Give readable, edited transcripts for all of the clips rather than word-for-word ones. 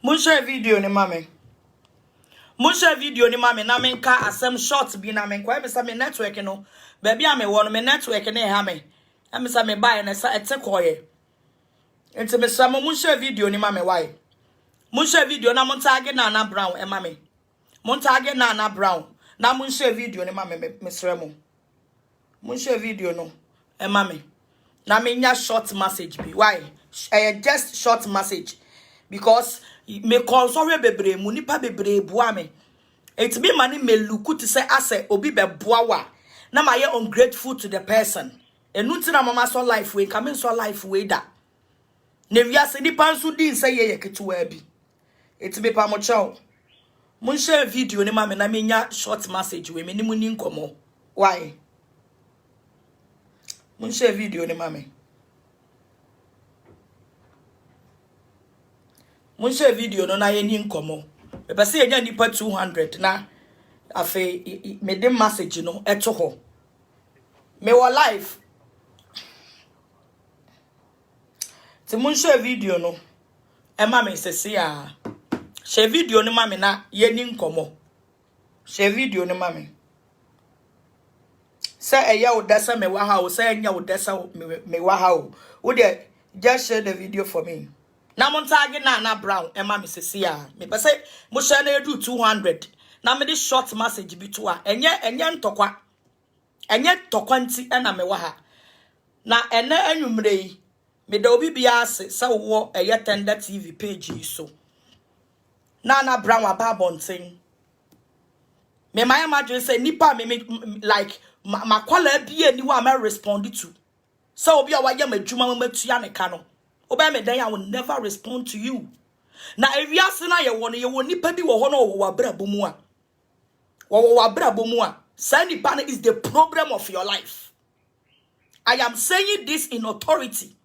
Munshare video ni mame. Munshare video ni mame na menka asem short bi na menka me sa me network no. Baby a me wo no me network na ha me. Me sa me buy na sa ete koye. Enti me sa munshare video ni mame why. Munshare video na montage na Nana Brown e mame. Montage na Nana Brown. Na munshare video ni mame me sre mo. Munshare video no e mame. Na me nya short message bi. Why? Just short message. Because me console bebre mu nipa bebre bua me. It be mani me luku to say ase obi be bua wa. Na ma ye ungrateful to the person. Enu nti na mama so life we come so life we da. Ne wiase nipa nso din say ye ketewa bi. It be pa mo chaw. Mun share video ni ma me na me nya short message we me ni mu ni nkomo. Why? Mun share video ni ma me. Mun share video no na ye ni nkomo. Me pese ye nya nipa 200 na afi me dem message no eto ho. Me wo live. Ti mun share video no e ma me sese a. Share video ni ma me na ye ni nkomo. Share video ni ma me. Say eya wo dasa me wa ha wo say enya wo dasa me wa ha wo. Wo de just share the video for me. Na montage na Nana Brown ema me sesi a me pese mo share na edu 200 na me de short message bi to a enye ntokwa nti na me wa ha na ene anwumre yi me da obi bia ase se wo eye Tender TV page so Nana Brown aba bonten me my imagine say nipa me like makwala bia ni wa ma respond to so obi a wa ya madwuma matua ne ka no Oba me dan I will never respond to you. Na ewiase na ye won nipa bi wo ho na wo wabrabo mu a. Wo wabrabo mu a. Say nipa is the problem of your life. I am saying this in authority.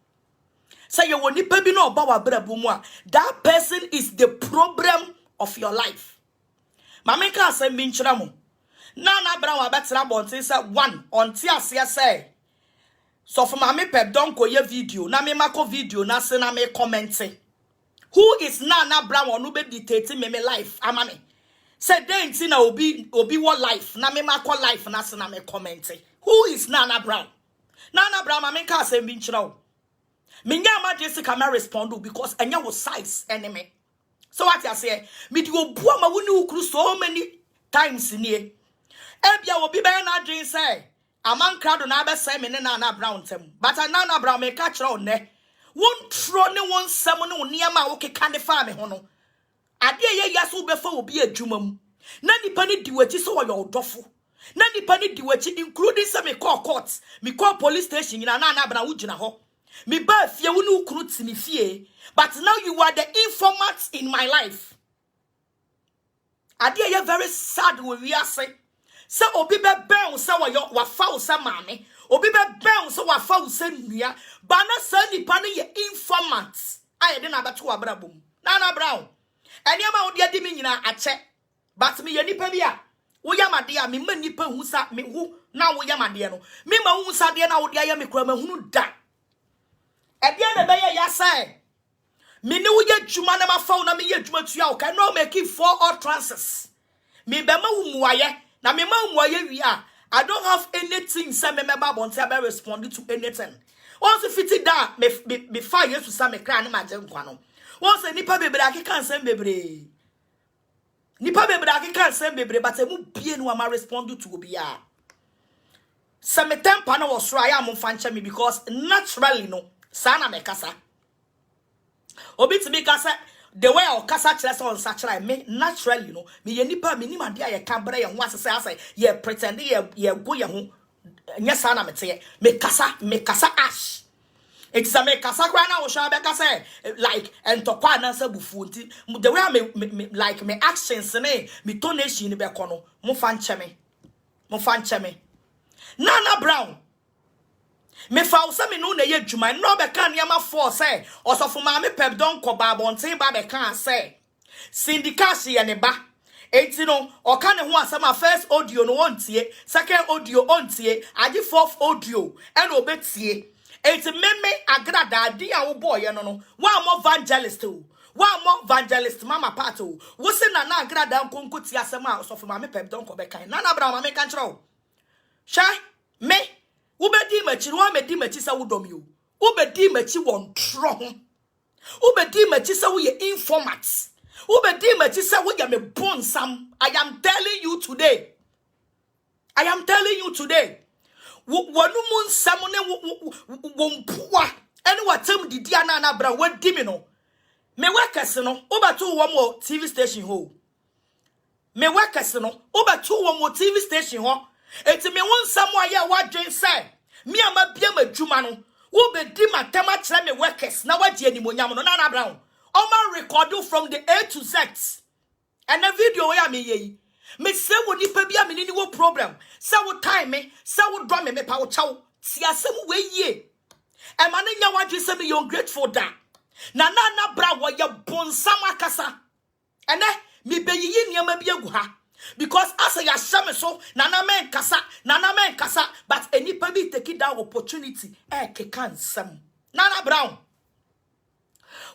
Say ye won nipa bi na oba wabrabo mu a. That person is the problem of your life. Mama ka say bi nkyira mo. Nana Brown abetra bonte say one onti ase say so for my pep don't go ye video. Na me mako video na se na me commenting. Who is Nana Brown or no be dictating me life? Amame. Say then na obi what life. Na me mako life na se na me commenting. Who is Nana Brown? Nana Brown mame ka se binchiro. Minya ma Jessica me respond because enya was size enemy. So what I say? Me di obua ma woni ukru so many times in here. Ebia obi be na dream say Aman crowd na be say me ne Nana Brown tem. But Nana Brown me catch round ne. Won tro ne won sam ne won niama wo keka ne fa me ho no. Ade ye yaso be fa obi adwuma mu. Na nipa ne di wachi so wo yo dofo. Na nipa ne di wachi including say me call court, me call police station na Nana Brown wo gina ho. Me ba fie wo ne ukru ti me fie. But now you are the informant in my life. Ade ye very sad we are say. Se obi be ben se wa fa se mame obi be ben se wa fa se nua ba na se nipa ne ye informant aye de na beto abrabom Nana Brown eni ama wo de adi me nyina ache but me ye nipa bia wo yamade a me ma nipa hu sa me hu na wo yamade no me ma hu sa de na wo de aye me kura ma hunu da e bia na be ye ya sai me ne wo ye dwuma na ma fa wo na me ye dwuma tua wo kan no make for all trances me be ma hu muaye na me ma muaye wi a I don't have anything say me ba bonte be respond to anything. Once fiti da me fa yesu sa me kra na ma je nkwa no. Once nipa bebre akeka nsem bebre. Nipa bebre akeka nsem bebre but emu bie no ma respond to obi a. Se me tempa na was right am fa nche me because naturally no sa na me kasa. Obi ti me kasa the way I kasa chile on satchel me naturally no me ye nipa me ni ma dia ye ka bre ye ho asese ye pretend ye go ye ho nya sa na mete me kasa ash it's a me kasa kra na wo sha be kasa like entokwa na sa bufu nti the way me like me actions ne me donation be kono mo fa nche me Nana Brown me fa wo se me no na ye dwuma no be kan niam for say osofo ma me pep don ko ba bonten ba be kan say syndicate ye ne ba enti no o ka ne ho asama first audio no ontie second audio ontie agi fourth audio e no betie enti meme agrada di a wo boy no no wa mo evangelist o One more evangelist mama pato. Wose na na grada nkonko ti asema so for mama pep don ko be kan. Nana bra mama kan chro. Sha me ubedi machi wo me di machi sa wudom yo. Ubedi machi won tro ho. Ubedi machi sa wo ye informats. Ubedi machi sa wo ye me bonsam. I am telling you today. I am telling you today. Wonu mun samone wompoa ene watam didi ana na bra wadi mi no. Me workers no obato wo mo TV station ho. Me workers no obato wo mo TV station ho. Enti me won samu aye wadwen say me amabia madwuma no wo be di matama kire me workers na wadi animonyam no na bra ho. Oma record from the A to Z. And the video where me ye. Me say wo nipa bia me ni wo problem. Say wo time me, say wo drum me pa wo chaw. Si asem we ye. E ma ne nya wadwe say me you grateful da. Na bra wo ye bonsam akasa. Ene me be yi niam bi agu ha. Because as ya shame so nana men kasa but enipa bi take that opportunity e keka nsam. Nana Brown.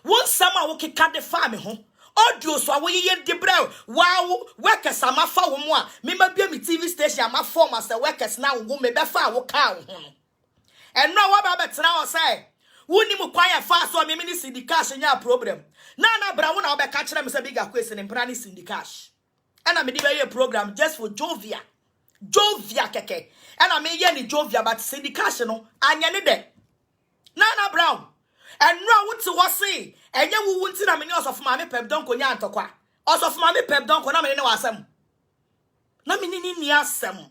One sama wo keka de fa me ho. Audio so awo ye de bra wow workers amafa wo mo a me ma bia me TV station amafa ma say workers na wo me be fa wo ka wo ho no. And no wa ba betena wo say woni mu kwan ya fa so me ni syndicash nya problem. Na bra wo na wo be ka kire me say bigger question in prani syndicash. And I me dey a program just for Jovia keke. And I me ye ni Jovia but syndicash no anya ne de. Na Brown. And no what to say and you won't see na me of mama pep don ko nya antokwa also of mama pep don ko na me ne wasam na me ni asem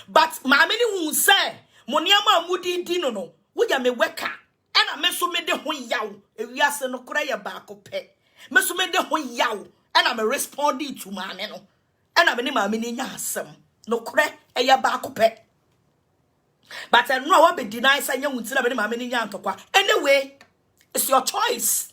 but mama ni hu say mo niama amudi di no wo ya me weka and me so me de ho yaw ewiase no kora ya ba ko pe me so me de ho yaw and I me respond to mama no and I me ni mama ni nya asem no kora e ya ba ko pe. But I know what be denied saying you until I mama ni antokwa. Anyway, it's your choice.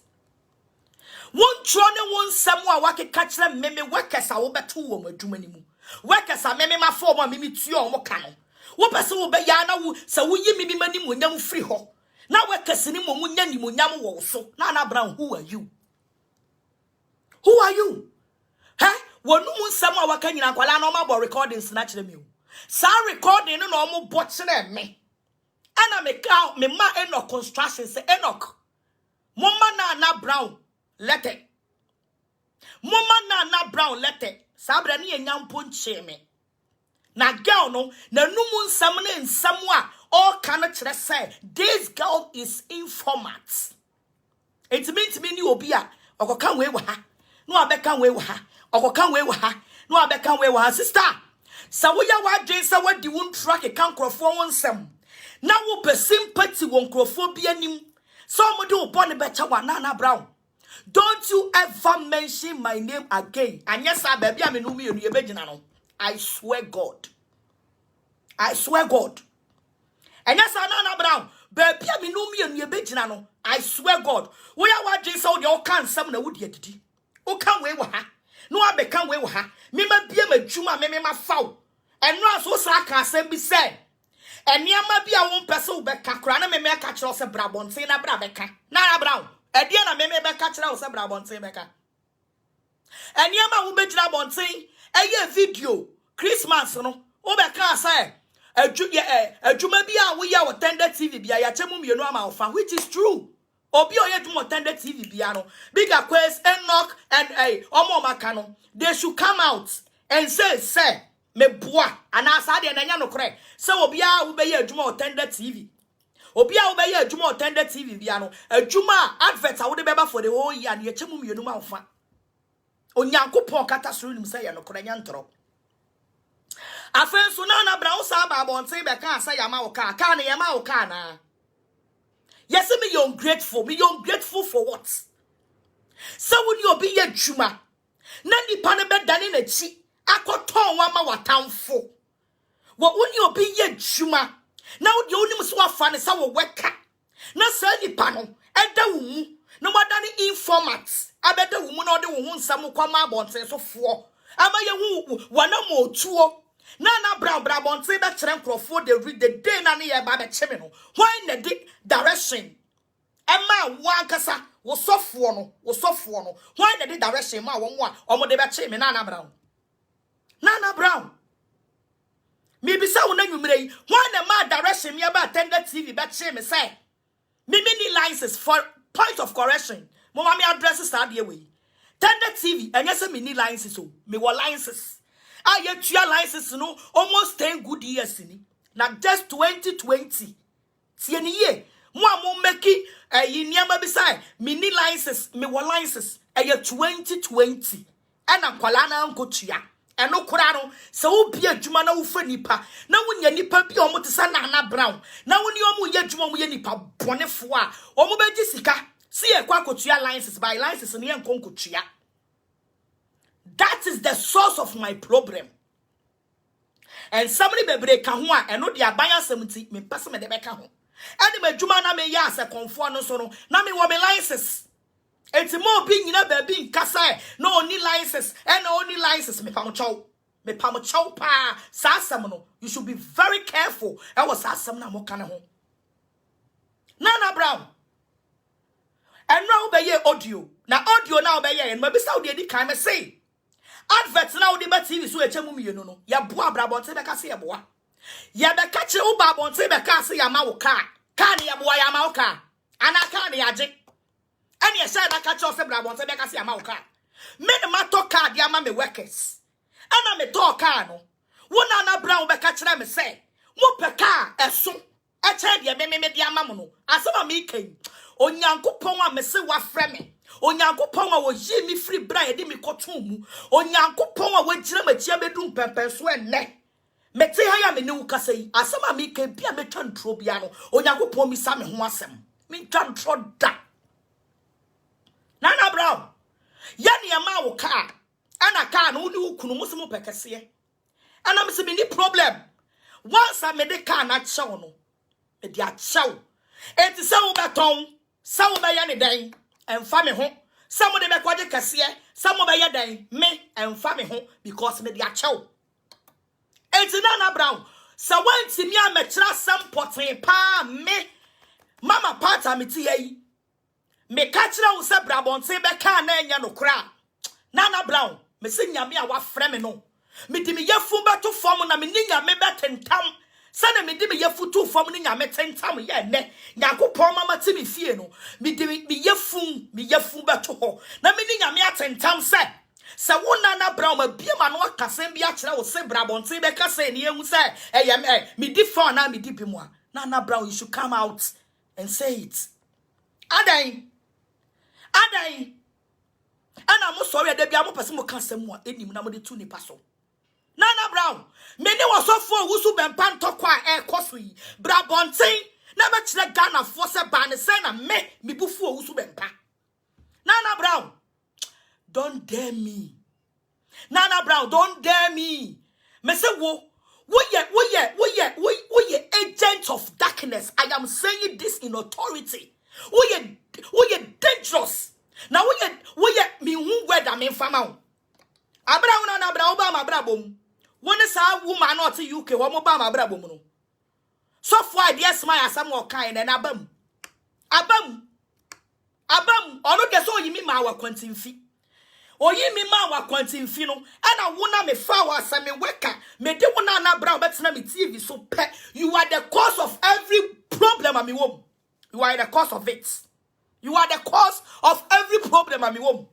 One trone one samoa wake catch them meme workers are over 2 or adwuma mu. Workers are meme ma form or meme 2 or mo kano. Wo person wo be ya na wo so wo yi meme mani mo nyam free ho. Na workers ni mo nya ni mo nyam wo so. Na Brown, who are you? Who are you? Huh? Wonu mu samoa waka nyina kwala na o ma bo recordings na kire me o. Sa recording no mo botchere me. Ana me ka me ma Enoch construction say Enoch. Mama na Brown lete. Mama na Brown lete. Sa bra ni enyampo nche me. Na girl no na numu nsam ne nsam a all can kire say this girl is informat. It means me ni obi a okokan we wa ha. No abeka we wa ha. Okokan we wa ha. No abeka we wa ha sister. Sa wo ya wa dwen sa wadi won track e kan krofo won sem na wo pe sympathy won krofo bi anim so mo de wo bone be cha wa na Brown, don't you ever mention my name again. Anya sa ba bia me no mi enu ye begina no. I swear God anya sa na Brown ba bia me no mi enu ye begina no. I swear God wo ya wa dwen sa wo de wo kan sem na wo de adidi wo kan we wa ha no abeka we wa ha me ma bia madwuma me ma faw eno aso sa ka asem bi say eniama bia won pese wo beka kra na me ka kire se brabonte na bra beka na Brown edie na me beka kire wo se brabonte beka eniama wo begira bonte eye video Christmas no wo beka say adwuma bia wo ya wo tender TV bia ya chemu mienu ama ofa, which is true. Obi oye do attend TV piano. Bigger quest Enoch and omo makano. They should come out and say me boa and asade na nya no kre. Say obi a wo be ye adwuma attend TV. Obi a wo be ye adwuma attend TV piano. Adwuma advert a wo de beba for the whole year na ye chemu mienu ma ofa. Onyankopon kata suru nim say ye no kre nya ntro. Afen so na Brown sa ba bonte be kan say ya ma wo ka na ye ma wo ka na. Yes, me you ungrateful. Me you ungrateful for what? So when you be a juma, nani panebe dani ne chi. Akoton wa ma watamfo. What when you be a juma? Now you only must wa fan sa wo weka. Na sa ni pano. Eda wumu. No madani informats. Abeda wumu na ode wumu nsamu kwa ma bonten so fo. Ama ye wu wana mo tuo. Na Brown bonte be kire nkrofo de read the day na ne ye ba be cheme no. Why na the direction? Emma wankasa wo sofo no why the direction ma wo a omo de be che me Nana Brown me bisa wo na nwumre yi why the ma direction me about Tender TV be che me say me need license for point of correction mo ma me address start the way Tender TV enye se me need license o me wo license aye tua license no almost 10 good years ni na just 2020 tie ni ye mo make yi niam bi say me need license me wo license aye 2020 ena kwala na nkotua eno kura no se wo bia adwuma na wo fa nipa na wo nya nipa bia o mo te sa Nana Brown na wo ni o mo ye adwuma mo ye nipa bonefo a o mo be gi sika see e kwa kotua license by license ne nkonkotua. That is the source of my problem. And somebody be break ho a eno de abanya 70 me pese me de beka ho ene me adwuma na me ya ase konfo no so no na me wo me license. It's more being in a baby nkasa no only license and only license me pamochow pa sasam no you should be very careful e was sasam na mo kana ho Nana Brown and now be ye audio na be ye and maybe Saudi di kan me say advert now the TV so eche mu mienu no ya boa brabonte be ka se ya boa ya be ka che u babonte be ka se ya ma wo ka ne ya boa ya ma wo ka ana ka ne ya je any a side that catch off a brabon, say, I see a mauka. Men ma talk card, ya me workers. And I me talk car no. One Nana Brown be catch them say, Mupeka, a soon. A child ya me dia mamuno. As some me came. O nyanko ponga me se wa frame. O nyanko ponga wo yi me free bra de me kotumu. O nyanko ponga wo jira me tia be dum pempen so enne. Me te ha ya me ne wuka sei. Asama me came bia me twan tro bia no. O nyanko pon mi sa me ho asem. Me twan tro da. Nana Brown, yani ama wo car, ana car no uni ukunu musimu pekese. And I'm saying, any problem. Once I made the car not show no, a dia show. It is so baton, some by any day, and family home. Some of the Macquarie Cassia, some of your day, me and family home because me dia show. It's Nana Brown. So when see me, I met some potting pa me, Mama Pata me tea. Me kachira wo se brabonte be ka na enya no kra Nana Brown me se nyame a wa frɛ me no me di me yafu beto fom na me ni nyame betentam se na me di me yafu tu fom ni nyame tentam ye ne Yakopon mama ti me fie no me di me yafu beto ho na me ni nyame atentam se wo Nana Brown ma bia ma no akasem bia kyerɛ wo se brabonte be ka se ne ehu se me di for na me di bi mu a Nana Brown you should come out and say it. Adai and I'm sorry that be amo person mo kan sem a enim na mo de tu nipa so Nana Brown me ne was so for wusu bempa ntokwa e koso yi brabonten na be kire Ghana for se ba ne se na me bufu wusu bempa Nana Brown don't dare me Nana Brown don't dare me me say wo ye agent of darkness. I am saying this in authority. We ye dangerous. Now we ye me who word am infama. Abraham na Abraham ba ma brabom. One is a woman not to UK, one more ba ma brabom no. So far yes my asam wo kind and abam. Ono de so yimi ma wa kwantin fi. Oyimi ma wa kwantin fi no. Ana wona me fa wa asam me weka. Me de wona na Abraham betina me TV so pe. You are the cause of every problem am wom. You are the cause of it. You are the cause of every problem I'm home.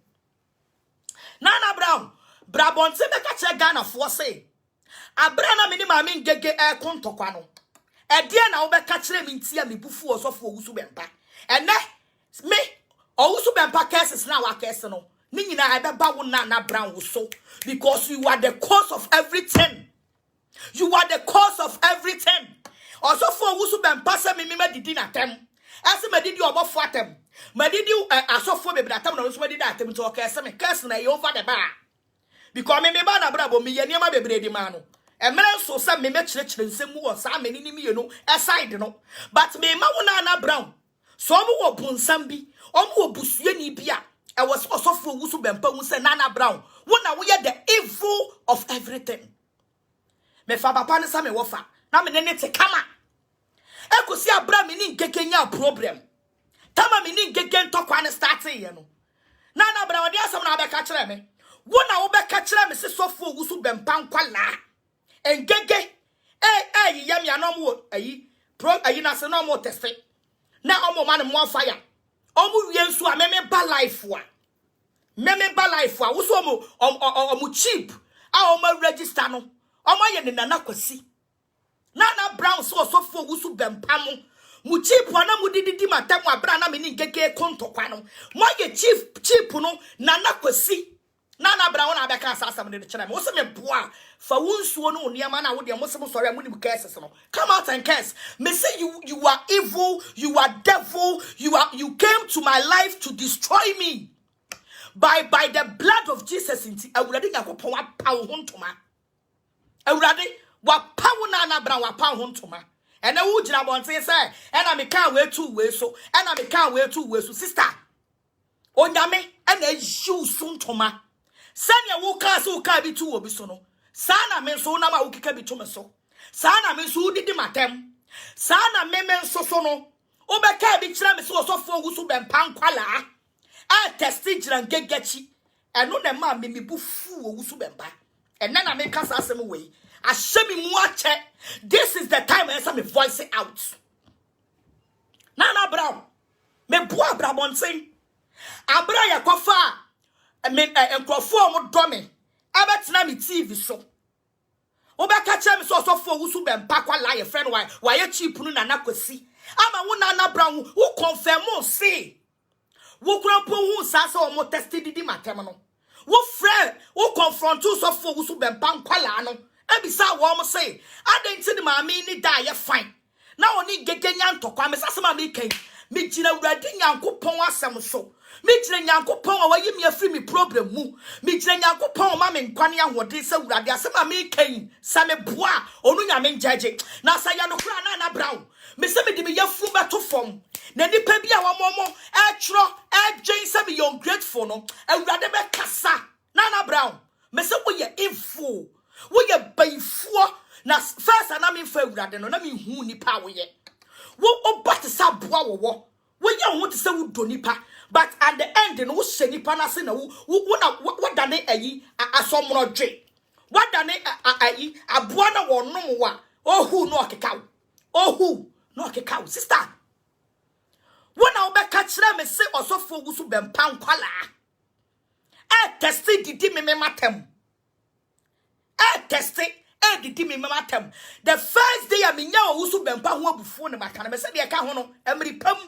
Nana Brown, Brabonte beka che Ghana for say. Abrana mini mami ngege e kontokwa no. E die na wo beka kire mi ntia me bufu osofo owusu bempa. Ene me owusu bempa cases na wa case no. Ni nyina e beba wo Nana Brown wo so because you are the cause of everything. You are the cause of everything. Osofo owusu bempa se me didi na tem. Ase me didi obofo atem. Me didi asofo be atem na so me didi atem to okese me case na over the bar. Because me ba na brabo me ye niam bebre di ma no. Emre so se me chire nsem wo sa me ni me no aside no. But me ma wo Nana Brown. So mo wo bunsam bi, omo wo busue ni bia. E was osofo wusu bempa wu se Nana Brown. Wo na wo ye the evil of everything. Me fa papa ne sa me wo fa. Na me ne te kama. Ekosi Abraham ni nkekenya problem. Tama me ni ngege ntokwa ne start ye no. Nana Brown dey asem na be ka kire me. Wo na wo be ka kire me se sofo ogusu bempa nkwala. Engege yam ya no mo ayi pro ayi na se no mo teste. Na omo man mo fire. Omo wie nso a meme ba life wa. Meme ba life wa. Wo so omo cheap. A omo register no. Omo ye ne nana kwasi. Nana Brown so sofo ogusu bempa mo. Mu cheap na mu didi matam abra na me ni ngege kontokwa no. Mo ye cheap no nana kwasi. Nana Brown na beka asasam de kire me. Wo se me boa fa wonsuo no niam na wo de mo se mo sori amuni curses no. Come out and curse. Me say you are evil, you are devil, you came to my life to destroy me. By the blood of Jesus inti awurade yakopon wa pa wo hontoma. Awurade wa pa wo Nana Brown wa pa wo hontoma. Ene wo gina bonten say ena me kan we tu we so. Ena me kan we tu we so sister. Onyame ena yiu suntoma. Sanya wo ka so ka bi tu obi so no. Sana me so na ma wo kika bi tu me so. Sana me so didi matem. Sana me so no. Obeka bi kira me so osofo ogusu bempa nkwala. A testi jiran gegechi. Eno ne ma me bu fu ogusu bempa. Ena na me ka sa asem we. Ashemi mu ache. This is the time I say me voice it out. Nana Brown. Me boa brabonsen. Abra ya kofa. Me enkrofo mo do me. Abetina me TV so. Obeka che me so fo wusu bempa kwa la ye friend why ye cheap nu nana kwasi. Ama wo Nana Brown wo confirm o say. Wo krampo hu sa o mo test didi matem no. Wo friend wo confront so fo wusu bempa kwa la no. Ebisa wo mo say. Adenti ni maami ni da ye fine. Na oni gegenya ntokwa me sasema me kan. Me gina urade nyankopon asem so. Me gina nyankopon a wayi me afri me problem mu. Me gina nyankopon ma me nkwane ahode se urade asema me kan. Sa me boa onu nyame njaje. Na sa ya no kra Nana Brown. Me se me di me yafu beto fom. Na nipa bia wa momo e tro e gyen se me yon grateful no. Urade be kasa. Nana Brown. Me se wo ye info. Wo ye bayfuo. Na first na me fa urade no na me hu nipa wo ye. Wo obate sa boa wo ye ho te se wo do nipa but at the end no wo hye nipa na se na wo dane ayi asomro dwe wo dane ayi aboa na wo nom wa ohu no okeka ohu no okeka sister wo na wo be ka kire me se osofo gusu bempa nkwala testi didi me matem testi didi me matem. The first day I minya wusu bempa ho abufu ne maka na me se de ka ho no emri pam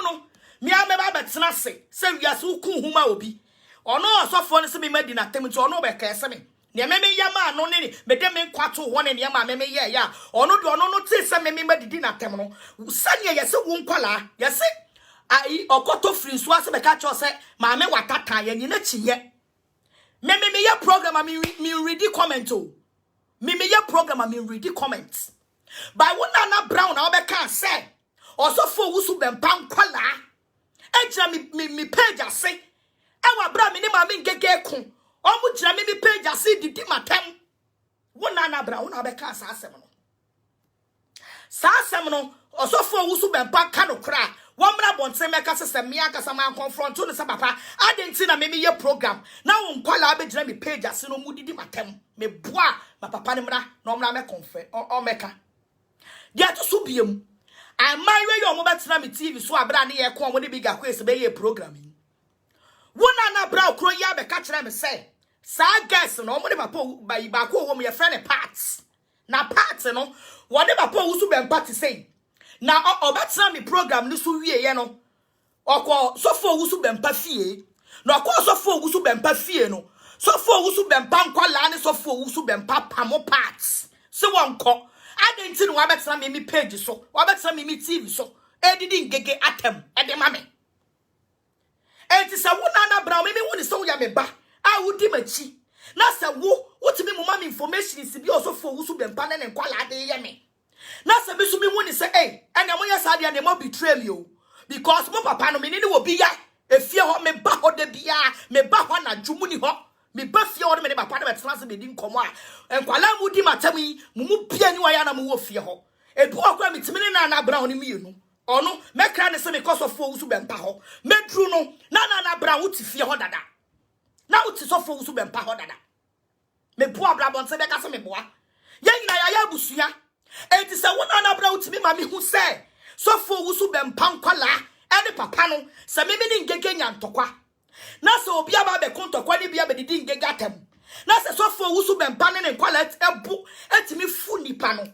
no mi a me ba betena se wiase ku huma obi ono osofo ne se me madi na tem nti ono be ka ese me ne me yama no ne me de me kwato ho ne ma me ye ya ono de ono no te se me madi na tem no sane yese wo nkwala yese ai okoto free so ase be ka cho se ma me watata ye nyina chiye me ye program me read the comment o me ye program me read the comments by one Nana Brown na obeka say osofo wusu bempa nkwala ejira me page ase e wa bra me ni ma me ngege ko omu jira me page ase didi matem one Nana Brown na obeka sa asem no osofo wusu bempa ka no kra wamra bonse meka sese me akasa man confront no se papa adenti na me ye program na wo nkwala abegina me page ase no mudidi matem me boa ma papa ne mra na omra me confront o meka dia to so biem I marry you mo betena me TV so abra ne ye ko mo de biga kwese be ye program wo Nana Brown kro ya be ka kire me say sa guys no mo de papa ba ko wo me ye friend parts na parts no wo de papa wo su be party say na obetena me program ni so wie ye no okọ sofo wusu bempa fie na okọ sofo wusu bempa fie no sofo wusu bempa nkwala ne sofo wusu bempa pamo parts se wonko adenti no wabetena me page so wabetena me TV so edidi ngege atem ede mame enti se wo Nana Brown me woni so ya me ba a wudi machi na se wo wotimi mo mama information si bi osofo wusu bempa ne nkwala de ye me na se bi so me woni se ene mo ya sa de ne mo betray me o because mo papa no me ni wo bi ya efie ho me ba ho de bia me ba ho na dwumu ni ho me ba fie ho me ne papa de betena se me di nkomo a enkwala mu di matam yi mu bia ni wa ya na mu wo fie ho edu akwa me timi ni Nana Brown ni mienu Or no, make cry the same because of fools who been paho. Medruno, na brown would fear hodada. Now it's so fools who been paho dada. Me poor brabon se beka se me boa. Yen na ya busuya. It is a one na brown to me mami who say. So fools who been pankwala. Any papa no. Se me ni ngege nyantokwa. Na se obi aba be kontokwa ni bia be didi ngege atem. Na se so fools who been panning and quality ebu. Etimi fu nipa no.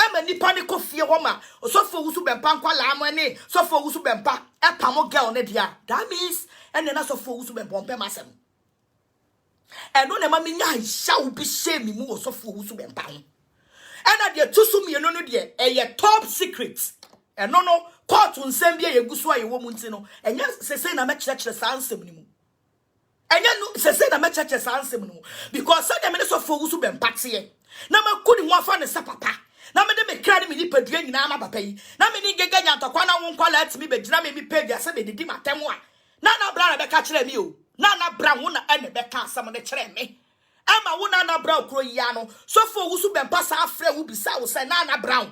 Ema nipa ni kofie woma osofo wusu bempa nkwala amane sofo wusu bempa epamo girl ne dia that means ene na sofo wusu bempa ompe masem eno ne ma menya hia wo bi shame mu osofo wusu bempa ho ena de tusu mienu no de eye top secret eno no court nsem bia yegusu aye wo mu nti no enya sese na mekyerekere sansem ni mu enya no sese na mekyerekere sansem ni mu because so dem ne sofo wusu bempa tie na makudi ho afa ne sapapa na me de me kra me nipa dua nyina ma papa yi na me ni gega nya ntokwa na won kwala atimi be gina me page ase be didi matem a na bra na be ka kire me o na bra wo na ene be ka asam ne kire me ama wo na bra okro ya no so fo wusu be mpa sa afre wo bisa wo se na bra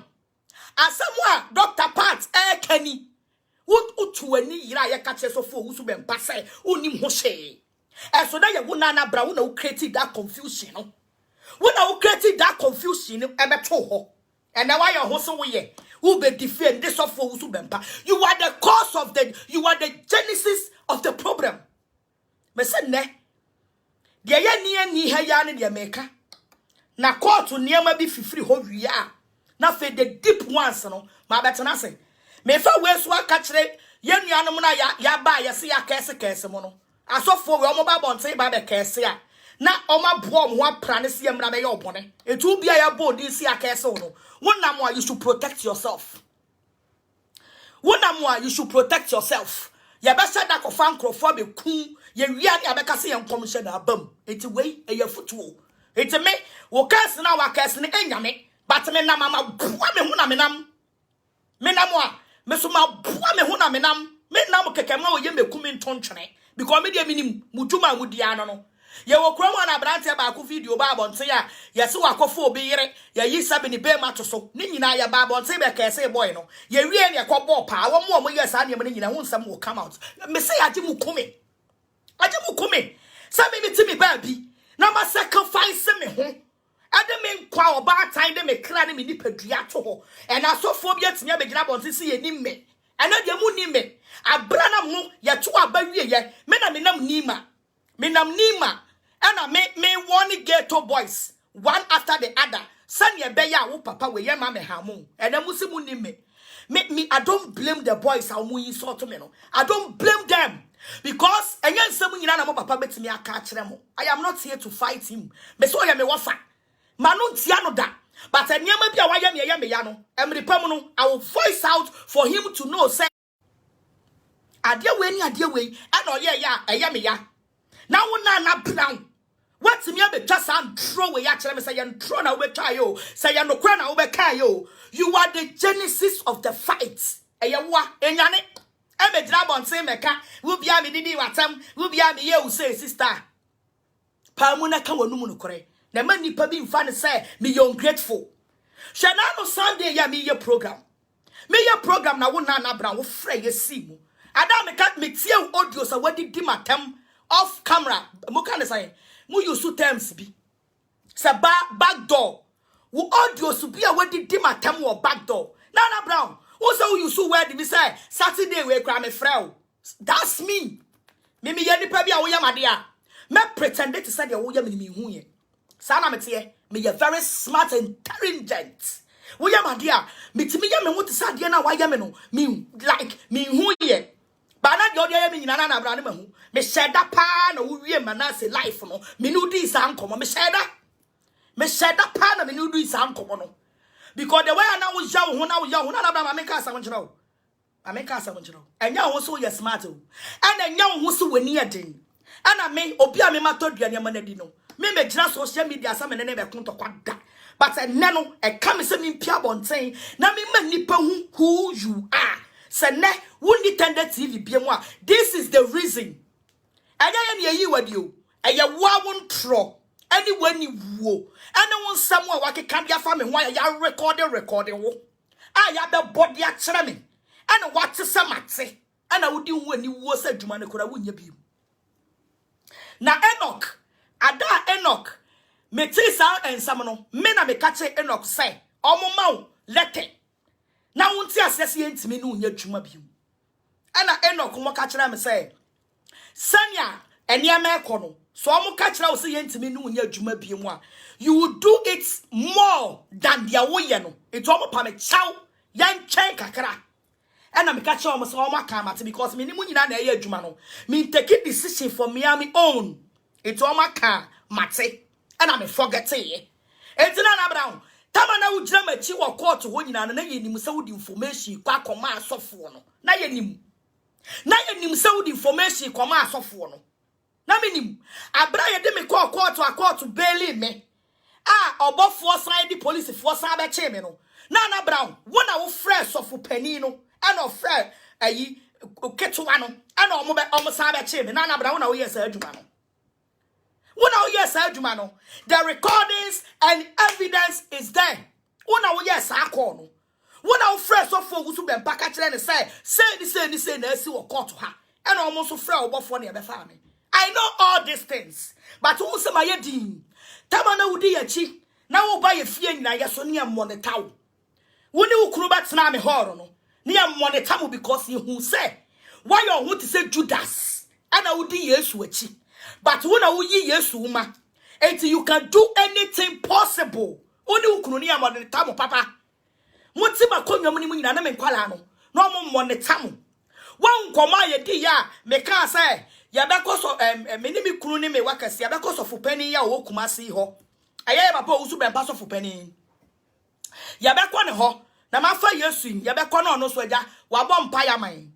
asam a Dr. Pat kani wo utu ani yira ye ka kire so fo wusu be mpa se onim ho hye so na ye wo na bra wo na wo create that confusion no wo na wo create that confusion e be to ho. And now why your hustle we who be defend this of for bempa. You are the cause of you are the genesis of the problem. Me say ne. Dia ya ni ha ya ne dia meka. Na court niema bi fifiri ho wia. Na fe the deep ones no. Ma betena say. Me fa we so aka kire ye nuanom na ya ba ya se ya kese mo no. Asofo we omo ba bonte ba be kese a. Na oma boa mo apra ne se amra be ye obone. Etu bia ya bo di se ya kese no. You should protect yourself. You should protect yourself. Ya be said that fan crofo be ku ye wiane abeka se yen komhye na abam. Enti wei eye futuo. Enti me wo kase na wa kase ne enyame, but me na mama boa me hu na me nam. Me nam a me so ma boa me hu na me nam. Me nam keke ma oye me kumi ntontwene because me dia minim mudwuma mudia no. Ye wo krom na brante ba ko video ba bonte ya ye se wakofo obi yire ye yi sabe ni be ma to so ni nyina ya ba bonte be kese boy no ye wie ne ko bo pa wo mo ye sa ne me nyina hu nsam wo come out me say age mu kumi sa me ti me ba bi na ma sacrifice me ho ade me nkwa oba tan de me kra ne me ni padua to ho e na sofo bi atime be gina bonte se ye ni me ena de mu ni me abra na mu ye to aba wie ye me na me nam nima and me one ghetto boys one after the other san ye be ya wo papa we ye ma me hamu and amusimu ni me I don't blame the boys how mu insult me no I don't blame them because enye nsem nyina na mo papa betimi aka kire mo I am not here to fight him me so ye me wafa manu ntia no da but enyema bia wa ye me ya no emrepam no I will voice out for him to know say ade we and oye ya eye me ya now na brown what me be just and throw we actually me say you throw na we try yo say you no kra na we kai yo you are the genesis of the fight eyewa enyane e me dra bon say meka wo bia me didi watam wo bia me ye wo say sister pa mu na ka wonu mu no kore na ma nipa bi mfa ne say me you ungrateful shana no Sunday ya me ye program na wo na brown wo frɛ ye si mu ada me ka me tie audio sa wadi di matam off camera mo kan say mo use terms bi say back door wo audio so bi a wadi di matam wo back door na brown wo say wo use word bi say Saturday we kra me frɛ that's me ye nipa bi a wo yamade a me pretend to say de wo yam ni hu ye sa na me tie me ye very smart and intelligent wo yamade a me timi ye me ho te say de na wa yam no me like me hu ye bana de odi me nyina na bra ne mahu me sheda pa na wo wie manase life no me no di sa nkomo me sheda pa na me no di sa nkomo no because the way na wo ja wo na bra ma me ka sa mo kira o enya wo so ye smart o ana enya wo so wani eden ana me obi a me matodua ne ma na di no me gina social media sa me ne be konto kwada but enne no e ka me se me mpia bonten na me ma nipa who you are. Se ne wundi tende TV biemwa. This is the reason. Anya ye yi wadi o. Eye wa won tro. Any when you wo. Any one somewhere wake kan dia fa me ho ya record wo. Ya be body a kire me. ana wate se mate ana wodi hu ani wo se adwuma ne kora wonya bi na Enoch ada Enoch meti sa ensam no me na me ka che Enoch say omoma wo lete na wonti asese entimi ne wonya adwuma bi ana Enoch mo ka kira me say sanya eniama ekono so omo ka kira wo se entimi ne wonya adwuma bi mu a you will do it more than dia wo ye no it omo pa me chaw yan chen kakra ena me ka kira omo se omo aka mate because me ni mu nyina na ye adwuma no me take decision for me am own it omo aka mate ena me forget ye etina na brown tama na ujira machi wo court ho nyina na ye nim se wudi information kwa koma asofo no na ye nim se wudi information koma asofo no na me nim abra ye de me court bail me obofo san di police fo san be che me no na brown wona wo fresh of pani no ana fresh ayi ketuwa no ana omo san be che me na brown wona wo yes adwuma no wona wo yes adwuma no the recordings and evidence is there wona wo yes akọ no wona wo fresh of wo su be mpaka kire ne say na asi wo court ha ana omo so fresh obofo na be fa me I know all these things but who say my din tama na wudi yachi na wo ba ye fie nyina ye so ne monitor wo woni wo kunu batena me horo no ne monitor mo because he who say why your who to say Judas ana wudi Yesu achi but wona wo yi Yesu ma until you can do anything possible woni wo kunu ne monitor mo papa moti makonwa mo ni nyina na me nkwala no no mo monitor mo wan koma ye di ya me ka say ya bekoso me ni mi kunu ni me wakasi ya bekoso fupani ya wo kumasi ho aye papa usu be paso fupani ya beko ne ho na mafa Yesu ya beko no no so agya wa bom pa ya man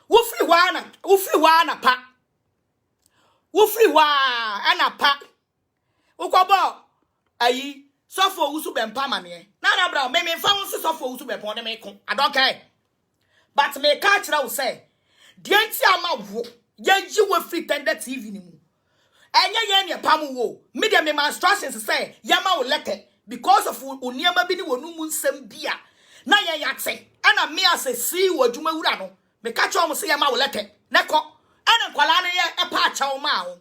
wo free wa na pa wo free wa ana pa wo ko bo ayi sofo usu be mpa mane na bra me fa won se sofo usu be pon de me ko I don't care but me ka kira wo say de anti ama wo ye wo free tender TV ni mu enye ye ne pam wo me de me instructions say yama wo letter because of oniama bi ni wonu mu nsem bia na ye yate ana me asesi wo adwuma wura no me ka cho mo say yama wo letter ne ko ana kwala ne ye epa acha wo ma wo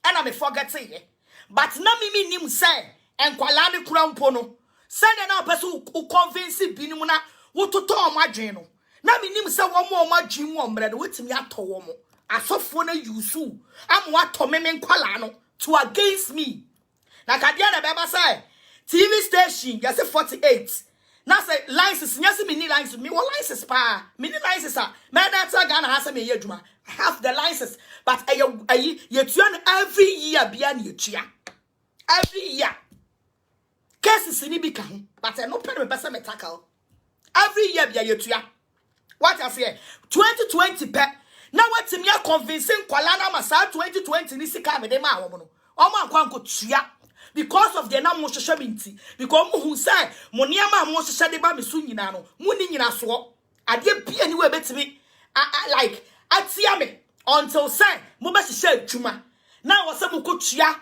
ana me forget ye but na me nim say enkwala ne kura mpo no say na person u convince bi ni mu na wo toto o madwen no na me nim say wo mo madwen wo mre no wetimi ato wo mo asofo na yusu amwa to me nkwala no to against me na kadia na beba say TV station you say 48 na say license nyase me ni license me what license pa me ni license me data Ghana ha say me yeduma I have the license but you tuan every year bia na yetua every year cases ni bi ka ho but no pay me person me tackle every year bia yetua what I say 2020 pe na watimi ya convincing kwala na masa 2020 ni sika me de ma wo no omo akwanko tua because of the na mo hwehwe binti because mo hu say mo niama mo hwehwe de ba me so nyina no mo ni nyina so ade bia ni we betimi like atia me until say mo be hwehwe adwuma na wo se mo ko tua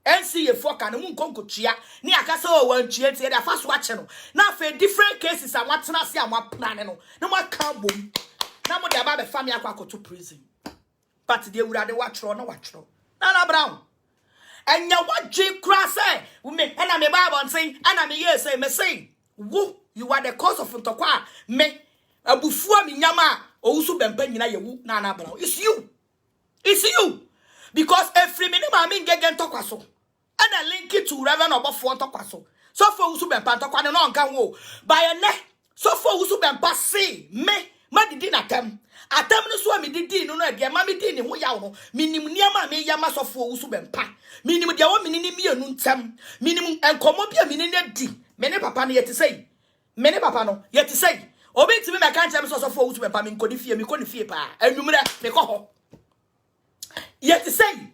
NCA foka no mo nkonko tua ni aka se o wan tua tie da fa so ache no na fa different cases a watena se a mo plan no na mo aka bom na mo de aba be family akwa to prison but the urade watro na brown enya wadwe kra say me na me bible say ana me yes say me say wo you are the cause of ntokwa me abufuo me nyama owusu bempa nyina yewu na brown it's you because every me ma me ngege ntokwa so ana link it to reverend obofo ntokwa so for owusu bempa ntokwa no nka wo by ne so for owusu bempa say me ma didi na atem no so mi didi no no de ma mi didi ne ho yawo no minim niam me ya masofo owusu bempa minim de wo minini mienu ntem minim enkomo bia minini di me ne papa no yeti sei me ne papa no yeti sei obi timi me kan ntem so sofo owusu bempa mi nkodi fie mi koni fie pa anwumre me ko ho yeti sei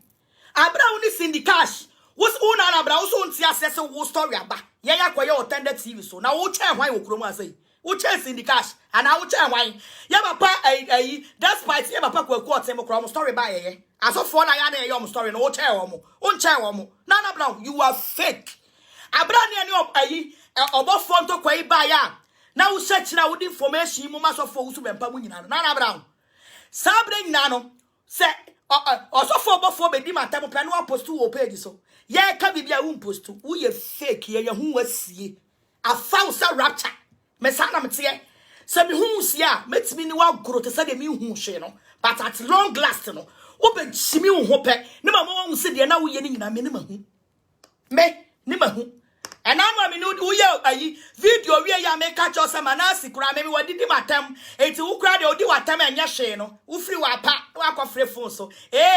abra woni sindi cash wos una na abra wos unti asese wo story aba ye yakoye otende TV so na wo che hwan wo kromu asei uche sindi cash and I uche wine ya papa despite ya papa kwa tem kro story ba ye asofo na ya na ye story no uche wo mo na brown you are fake abra ne obofo nto kwa ba ya Now search now with information you must for who bempa mu nyina na brown sabre nyina no se also for be di matam plan one post to page so ye ka bibia wo post wo ye fake ye hu wasie afa usa rapture me sana mete se me hu sia metimi ni wa goro te se de me hu hwe no but at long last no wo be chimi wo pe ne ma mo hu se de na wo ye ni nyina me ne ma hu me ni ma hu and I'm a minute ayi video we ya make catch us manasi kura me wadi di matam enti wo kura de odi watam anya hwe no wo free wa pa wa kofre phone so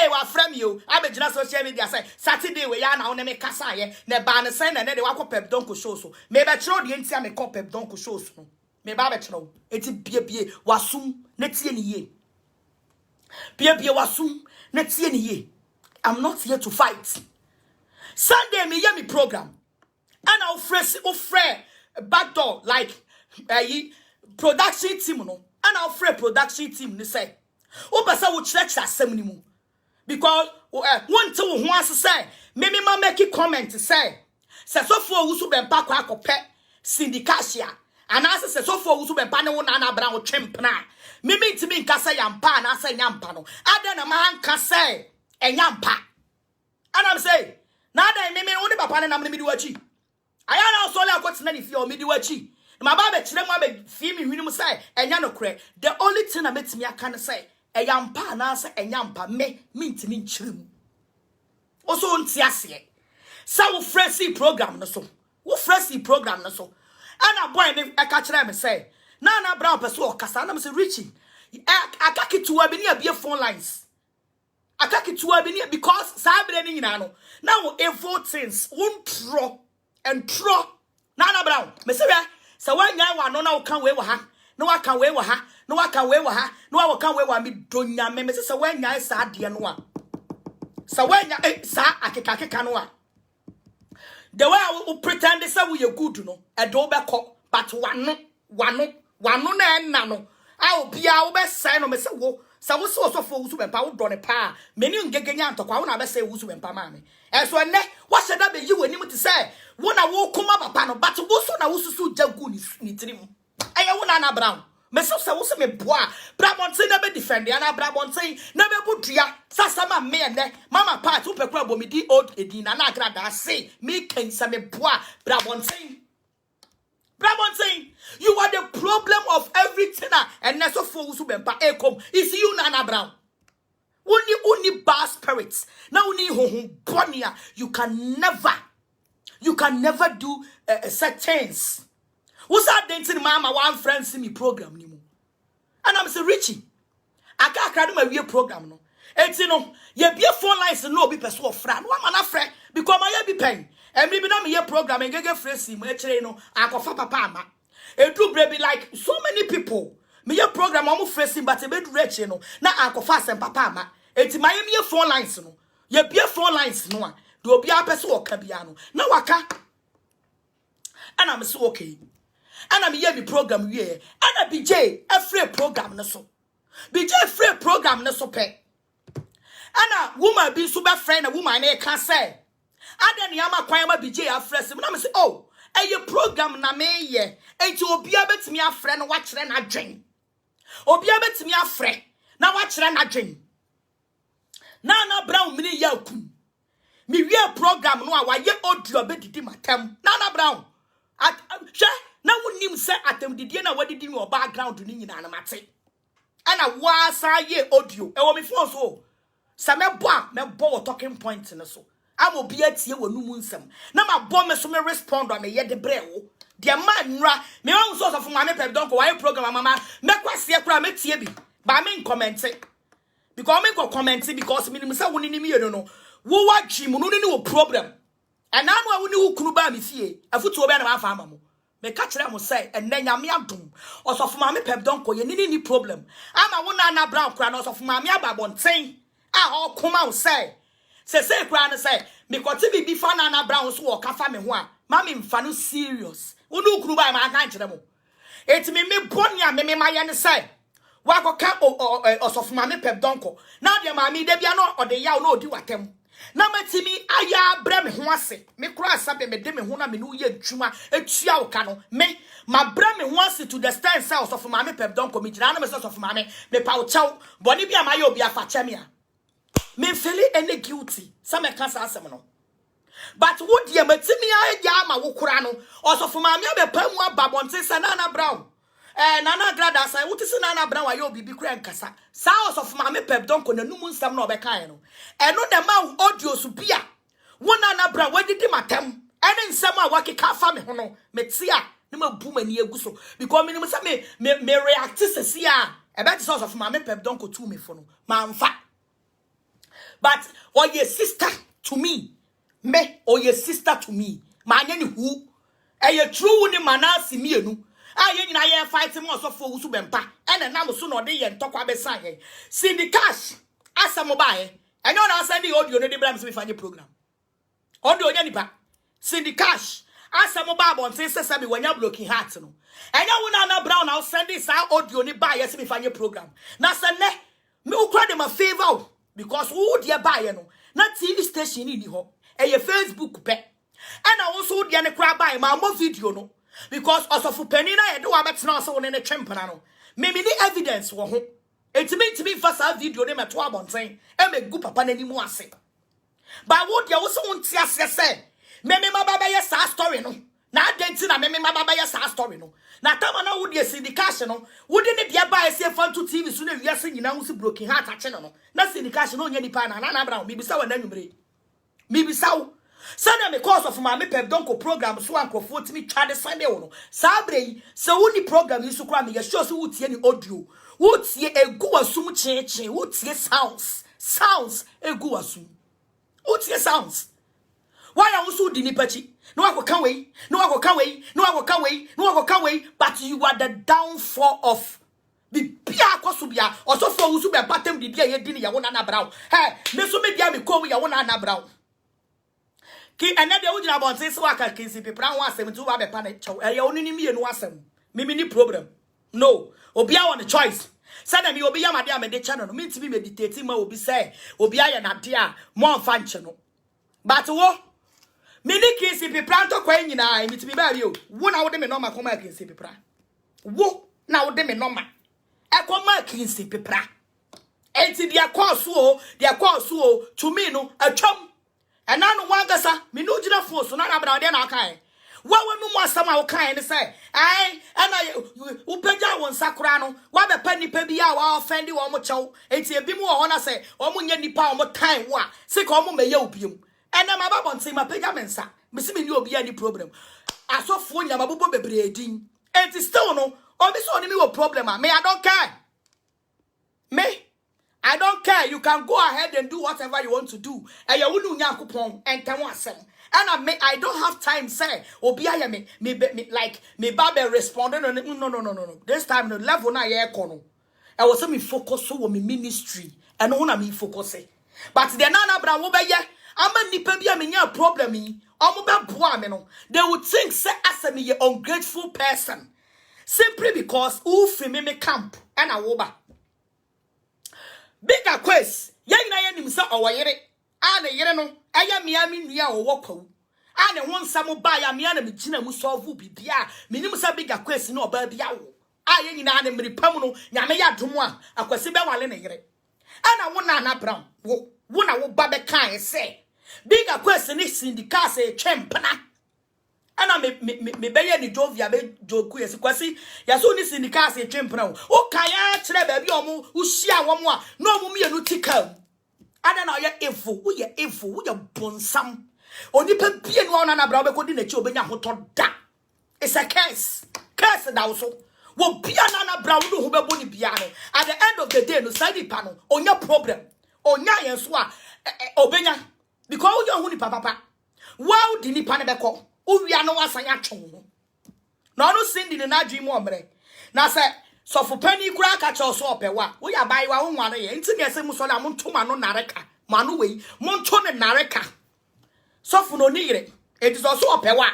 wa frame you abegina social media say Saturday we ya na wo me kasa ye ne ba ne sen na de wa pep don ko show so me be chiro de enti am ko pep don ko show so me ba be chiro enti bie wasum na tie ni ye bie wasum na tie ni ye. I'm not here to fight. Sunday me hear me program. And I'll fresh backdoor like production team no. And I'll fresh production team they say. O pesa wo church asem ni mu. Because one to who wants to say, me ma make comment say so for who so be pa kwa akopɛ syndicatia. And as say so for who so be pa ne wo na bra wo twempna. Me ntimi nka say yampa na say nyampa no. Ada na ma nka say enyampa. And I'm saying, now that me only papa na me di wachi. I am also like what's nani fi o me di wachi. My baba chire mo be fi me hwini mu say enya no kre. The only thing I met me aka say eyampa na say enyampa me ntimi nchire mu. Also nti ase. Sa wo fresi program no so. Wo fresi program no so. Ana boy me aka chire me say na bra person o kasa na me say Richie. Aka kituwa bi ni abie phone lines. Aka kituwa bi ni because sabre ni nyina no. Now evil things won tro and tro. Na brown. Me say say wan yan wa no na wo kan we wa ha. No wa kan we wa ha. No wa kan we wa ha. No wa kan we wa mi donya me say wan yan sa de no a. Say wan yan sa akeka no a. The way I will pretend say we are good no. E do be ko but wano na na no. I will be a be say no me say wo. Sa wo so for wo so be pa wo do ne pa. Meni ngegenya antokwa wo na be say wo so be pa ma me. E so ne what should that be you when you say wo na wo kuma papa no but wo so na wo susu jagu ni tirim. Eye wo na brown. Me so say wo se me boa. Bra bonten na be defend ya na bra bonten na be budua. Sasa ma me ne mama part wo pekura bo me di old edina na agrada say me ken say me boa bra bonten. Bramontin, you are the problem of everything. And that's what for Usubempa Ekom is you, Nana Brown. Only bad spirits. Now, only Bonia. You can never do certain. What's that dancing mama? One friend see me program. And I'm saying, Richie, I can't my real program. No, it's no, you be a phone lines and no be person of friend. One man, friend, because my be paying. And maybe not me program and get fresh no akofa papa ma e do baby like so many people me program am fresh but e be rich no na akofa sem papa ma enti my me phone lines no ye be phone lines no a do obi apese wo ka bia no na waka and am so okay and am ye me program wie and BJ a free program no so BJ free program no so pe and a woman be super friend a woman e can say Ada ni ama kwan ma BJ afrese na me say oh eye program na me ye enti obi abetimi afre no wa kire na dwen obi abetimi afre na wa kire na dwen na brown mini ya kum me wie program no a wa ye audio bedidi matam na brown hwe na wonim se atam didie na wadidi mi o background ni nyina na mate ana wa sa ye audio e wo me phone so sa me bo talking point no so amo bia tie wonu mu nsem na ma bɔ me so me respond on me ye de brewo de man nra me wan so so ma me pep don ko why program mama me kwase kura me tie bi ba me comment because me go comment because me say woni ni me no wo wa dwi mu no ni wo problem and now woni wo kunu ba me fie afutu obi na ma fa ama mo me ka kire mo say and nyame adom osofo ma me pep don ko ye ni problem ama wo na brown kura na osofo ma me ababonten a ho kuma wo say say kura na say me kwati bibi fa na brown so wo ka fa me ho a ma me mfa no serious wonu kunu ba ma ka kire mo etimi me bonia me ma ye ne say wa ko ka osofu ma me pep donko na de ma me de bia no ode ya no odi watem na matimi aya bra me ho ase me kura sabe me de me ho na me no ye dwuma atua wo ka no me my brain wants it to the stand cells of my pep don't commit an of mammy, me pow chow, bonibia mayo be a fachemia. Me feel any guilty, some cancer seminal. But would ye metimia yama wukurano, also for mammy be pemwa babonte sanana brown. Nana grada say what is Nana Brown ayo bibi kura nkasa. Sounds of mammy pep don't na numun sam no be kan no. No the man audio supia. One Nana Brown we did matem. And nsam a wakeka fa me ho no. Metia na mabu mani egu so because me react sesi a about source of mammy pep don't go to me for no. Mamfa. But or your sister to me. Me or your sister to me. Manya ni hu. E true ni manasi mienu. Aye nyina ye fight mo so for usu bempa ene na so no de ye ntokwa besan ye Cindy Cash asamo bae enyo na send the audio no de bram so fanye program audio nya nipa Cindy Cash asamo ba bonte sesa bi wanya blocking heart no enyo wo na brown na send this audio ni bae ye se fanye program na se ne me ukra de ma favor because who de bae no na TV station ni ho eye Facebook pe ena wo so de ne kra bae ma mo video no because also for penny na do abetna so ne twempana no me ni evidence wo ho etimi fasa video ne meto abonten e megu papa nani mu ase ba wo dia wo so wonti ase se me mababa ye sa story no na adenti na me mababa ye sa story no na tama na wo dia syndication no wo de ne dia ba ese fanto TV so na wiase nyina wo si broken heart ache no na syndication no nya nipa na bra wo bibisa wa na nwumre bibisa wo Sana me cause of my pep don't go program so anko for me try the Sunday no. Sabre so woni program yi so kra me sure so wutie ni audio. Wutie egu asum cheche, wutie sounds egu asum. Wutie sounds. Why are you so di nipachi? No akoka we, no akoka we, no akoka we, no akoka we, but you are the downfall of the pia kwasubia also for usu be patem di dia ye di ni ya wona na brown. Hey, me so me dia me ko we ya wona na brown. Ki ene de wujina bonte se waka kinsi pepra ho asem tu ba be pa na chow e oni ni mienu asem me ni problem no obi a won choice sada mi obi ya made a me de channel no me ti bi meditate ma obi say obi aye na de a mo fa nche no but wo me ni kinsi pepra to kwa nyina e mi ti bi ba bi o wo na wo de me normal koma kinsi pepra wo na wo de me normal e koma kinsi pepra enti dia course o to me no atwam and now no one gasa, me no jina force, so not about then okay. What no more some our kind say, aye, and I upeja one sacrano, what the penny pebia or offend you almost chow, it's a bit more honor say, or mun ni pa more time, what, sick or may opium. And I'm about to say my pejamensa, Miss me you'll be any problem. I saw phone Yamabu be breeding, and it's still no, or this only me a problem, may I don't care. Me. I don't care. You can go ahead and do whatever you want to do. And you wouldn't yakupon and tamwasem. And I don't have time, say, Obiya me babe responded. No. This time the level na ye kono. I was me focus on my ministry and on me focus. But the nana bra wo be ye. Ama nipa bia me nya problem yi. Omo be boa me no. They would think say as me an ungrateful person. Simply because who free me camp and a woba. Bigger quest, young na nim sa owayere. Ana yere no, aya miami nua owokwa. Ana won samo ba ya mia na me gina mu solve bibia. Me nim sa bigger quest no oba bia wo. Aye nyina na mripam no, nyame ya dom a akwase be wale ne yere. Ana wona na brown, wo na wo ba be kan say. Bigger quest ni syndicate say twempna. Ana me beye ni jovia be joku yesi kwasi yaso ni syndicate say twempna o kaya kire ba bi omo uhia wo mo a no omo mienu tikam ana na ye evil wo ye bonsam onipa bie no ona na bra be kodi na chi obenya hoto da. It's a curse da so wo bia na bra wo ho bebo ni bia no at the end of the day no side pa no onya problem onya yen so a obenya because wo yo hu ni papa wow di ni pa ne be ko Uwia no wasanya chon. No no sindi ni na dream omre. Na se so for penny kura ka cho so opewa. Wo ya bai wa wonware ye. Nti ne se mu so na mo ntoma no nareka. Manu we mo nto ne nareka. So for no ni yire. It is also opewa.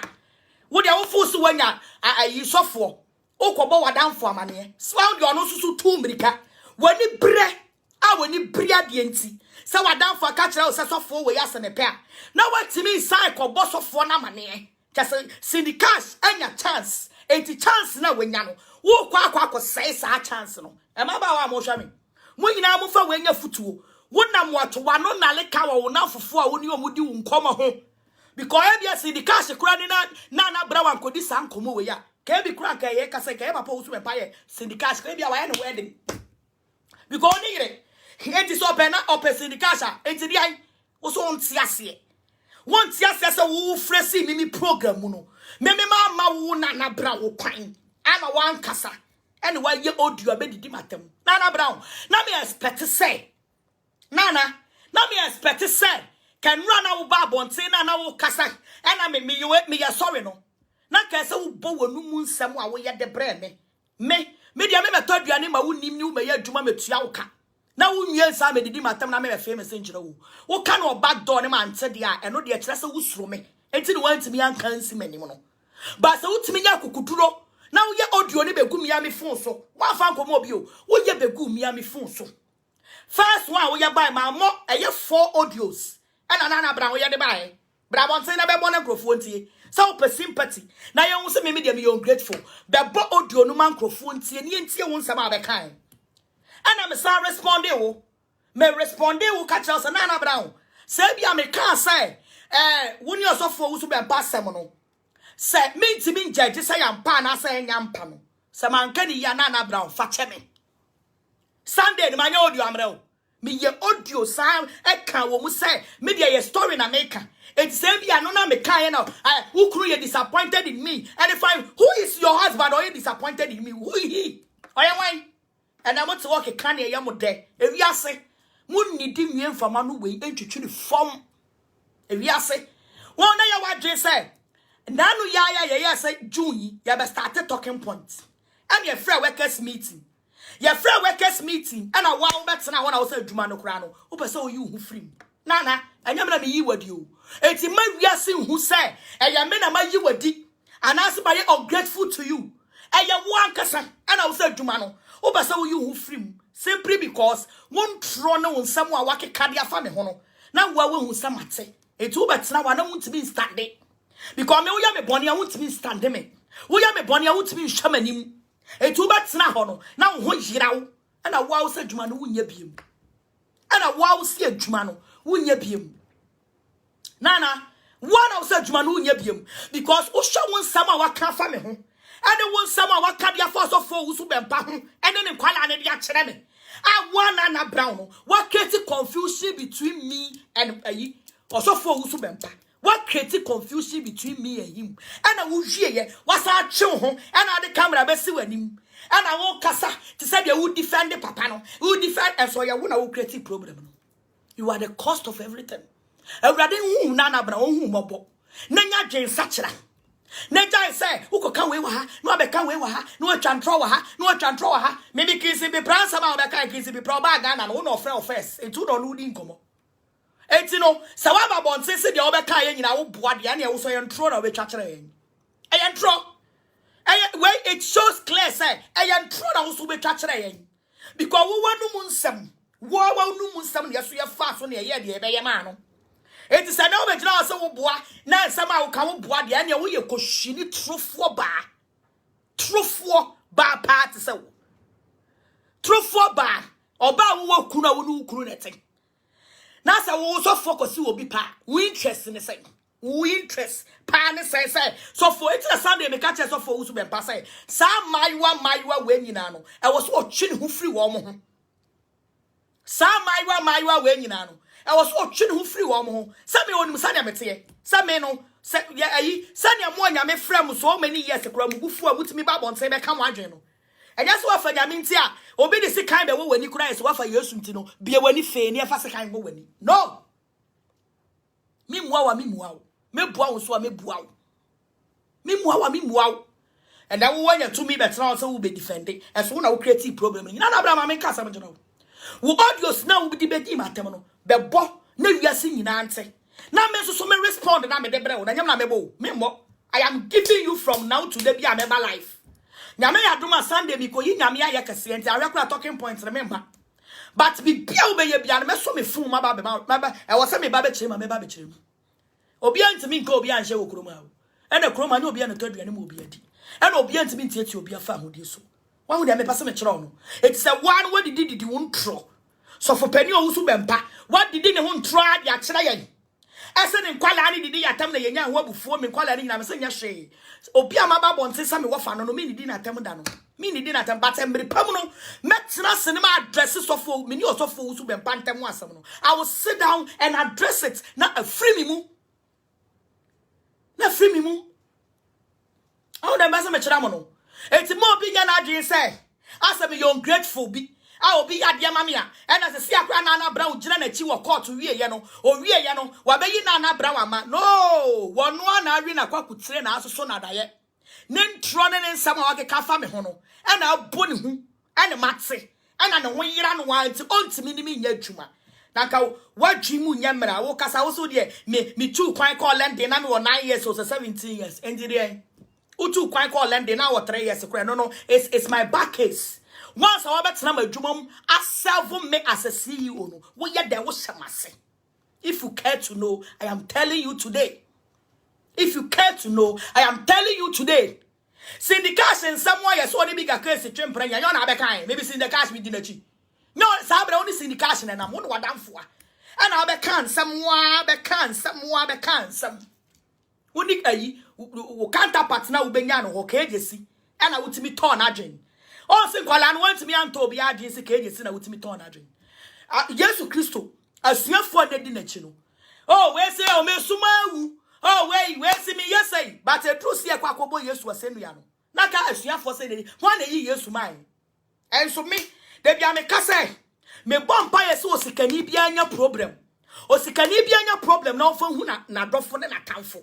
Wo dia wo fusu wanya ayi sofo. Okobo wadanfo amane. Sound you no susu tu mrika. Wani bre. A wani bre ade nti. Se wadanfo aka kire wo se sofo we yase ne pe a. Na watimi sai ko bosofo na amane. Just syndicate anya chance enti chance na wenya no wo kwa say sa chance no e ma ba wa mo hwa me mo nyina mo fa wenya futuo wona mo ato wa no nale ka wo na fofo a woni omudi wo nkomo ho because ebia si di cash kura ni na bra wan kodi san komo we ya ka bi kura ka ye ka se ka e papa wo so be pa ye syndicate ka bia wa ye no wedding because ni yire enti so pe na ope syndicate enti di ai wo so onti ase wonti ase se wo fresi mimi program mu no me ma wo na bra wo kwan ama wan kasa ene wa ye audio abedidi matem na bra na me expect say na me expect say can run out babonte na wo kasa ena me ye sorry no na ka se wo bo wonu mu nsem a wo ye de bre me dia me beto aduane ma wo nim ni wo me ye adwuma metua wo ka na wo nwie nsa me didi matam na me be famous ngira wo ka no back door ne ma nte de a eno de kire se wo suro me enti no wantimi anka nsi manim no ba se wo timi nya kokuduro na wo ye audio ne begum ya me phone so wa fa nkomo obi o wo ye begum ya me phone so first one wo ye buy ma mo eye 4 audios ana na bra wo ye de buy bra bonte na be bona grofo ntie so wo sympathy na ye hu se me media me you grateful be bo audio no man grofo ntie ne ntie wo nsama be kan ana me sa responde wo me responde wo ka chelse na bra wo se bia me kan say woni osofo wo so be pasem no se me ntimi njaje say ampa na say nyampa no se manka ni ya na bra wo fa che me Sunday ni manya audio amre me ye audio sa e kan wo mu say me dey ye story na make it say bia no na me kan na who crew you disappointed in me and if I who is your husband or you disappointed in me who he oye wan and I want to walk a can ye mo de ewi ase mun ni di nwie mfama no we entwetwe ni form ewi ase won na ya wadwe say nanu ya say June ya be start talking points am your friend workers meeting your friend workers meeting and a wow betena when I was adwuma no kra no wo pese o yi hu free nana anyam na me yi wadi o enti ma wiase hu say eya me na ma yi wadi anase ba ye ungrateful to you eya wo ankasa and I was adwuma no wo pese o yi hu free simply because won tro na won sam a wakeka de afa me ho no na wo a hu samate enti wo betena wa na wuntimi stand it because me wo ya me boni a wuntimi stand me wo ya me boni a wuntimi hwa manim enti wo betena ho no na wo ho yira wo na wo a wo sa adwuma no wunya biem ana wo a wo si adwuma no wunya biem nana one of such man wunya biem because wo hwa won sam a waka fa me ho ene won sam a waka dia for so for wo su bempa ho ene ne kwala ne dia kire me a one na brown no what create confusion between me and ayi also for wo su bempa what create confusion between me and him ana wo hwie ye wasa atwe ho ana de camera be si wanim ana wo kasa ti say dia wo defend papa no wo defend eso ye wo na wo create problem no you are the cost of everything Everybody hu na bra hu mobo na nya dwen sachira na jai say ukoka we wa ha no abeka we wa ha no atwantro wa ha no atwantro wa ha maybe kisi be pransa ba obeka kisi be pro ba Ghana no no friend first etu no no di nkomo eti no sawa ba bonse se dia obeka ye nyina wo boa de na ye wo so ye ntro na we twakere ye ntro where it shows clear say ntro na wo so be twakere ye because wo wanu mu nsem wo wanu mu nsem ne so ye fa so ne ye de be ye ma no it is an over now, so boa. Now, somehow come boa the annual way you could true for part so true for bar or bar wo kuna unu crunetting. Now, so also focus will be pa. We interest in the same. We interest. Pan say. So for it, a Sunday, me catch us off for Usu and Passay. Some my when you know. I was watching who free warm. Some my when you know. I was watching who free warm. Some me on Musania Mete. Some men no. Ya ayi. Sanya mo nya me frem so many years ago. Mugufu a wuti me babon say be come wadwen no. And that's what for Yamintia. Obi the sick kind of when you cry so for years no. Be when fe near fast kind of when. No. Me muawa. Me bua so me bua. Me muawa. And that when you to me better also will be defending. As soon as we create problem. You know Abraham make us no. Wo audios now will be debating matem bebo na wiase nyina ante na me so me respond na me de bre wo na nyam na mebo me mo I am giving you from now to the be a member life nyame ya doma Sunday mi ko yi nyame ya kese enti arekura talking points na me mba but bi bia wo be ye bia na me so me fun ma ba e wo se me ba be kire ma me ba be kire mu obi anti mi nka obi anhye wo kroma wo e na kroma ni obi an to aduane mu obi adi And obedient means yet you'll be a family so. Why would I make a metron? It's a one word did it won't throw. So for penny or Subempa, what did they won't try Yaxay? As an inquiry did attempt the young one before me calling I'm saying Yashay. Opiama Babon says some of no meaning didn't attempt dano. Meaning didn't attempt but I'm permanent. Metna cinema addresses of full mini or so fools who been pantem once. I will sit down and address it. Not a free me. Not free me. Oh, the master Metramono. It's more big than I just say. As I'm young grateful be. I will be at Yamamia, and as a Siakra Nana Brown, Janet, you were caught to Ria Yano, or Ria Yano, Wabayi Nana Brown. No, one arena could train us so not yet. Nen tronen and some of the Kafame Hono, and I'll put him, and a Maxi, and I know when you run wild to own to me Yachuma. Naka, what Jimu Yamra, Wokas also dear, me too quite call London, I'm 9 years or 17 years, and the Utu quite call London now or 3 years. No, it's my back case. Once I bet number Jumum, I serve me as a CEO. No, we yet there was some. If you care to know, I am telling you today. If you care to know, I am telling you today. Syndication somewhere you saw the bigger case in Champion. You're not a kind. Maybe syndication with dinner. No, it's only syndication, and I'm one what I'm for. And I'll be can somewhere, some. Unik a counterpart now, Benyano, okay, you see, and I would be torn again. Also, Kolan wants me and Toby agency cages in a with me torn again. Yes, Christo, as you for the dinner chino. Oh, where's the Mesuma? Oh, where's me? Yes, say, but a true sea quackable yes was Semiano. Naka as you for saying 1 year to mine. And so me, they be a cassa. Me bumpire so can be your problem. Or can be your problem now for who not drop for an account for.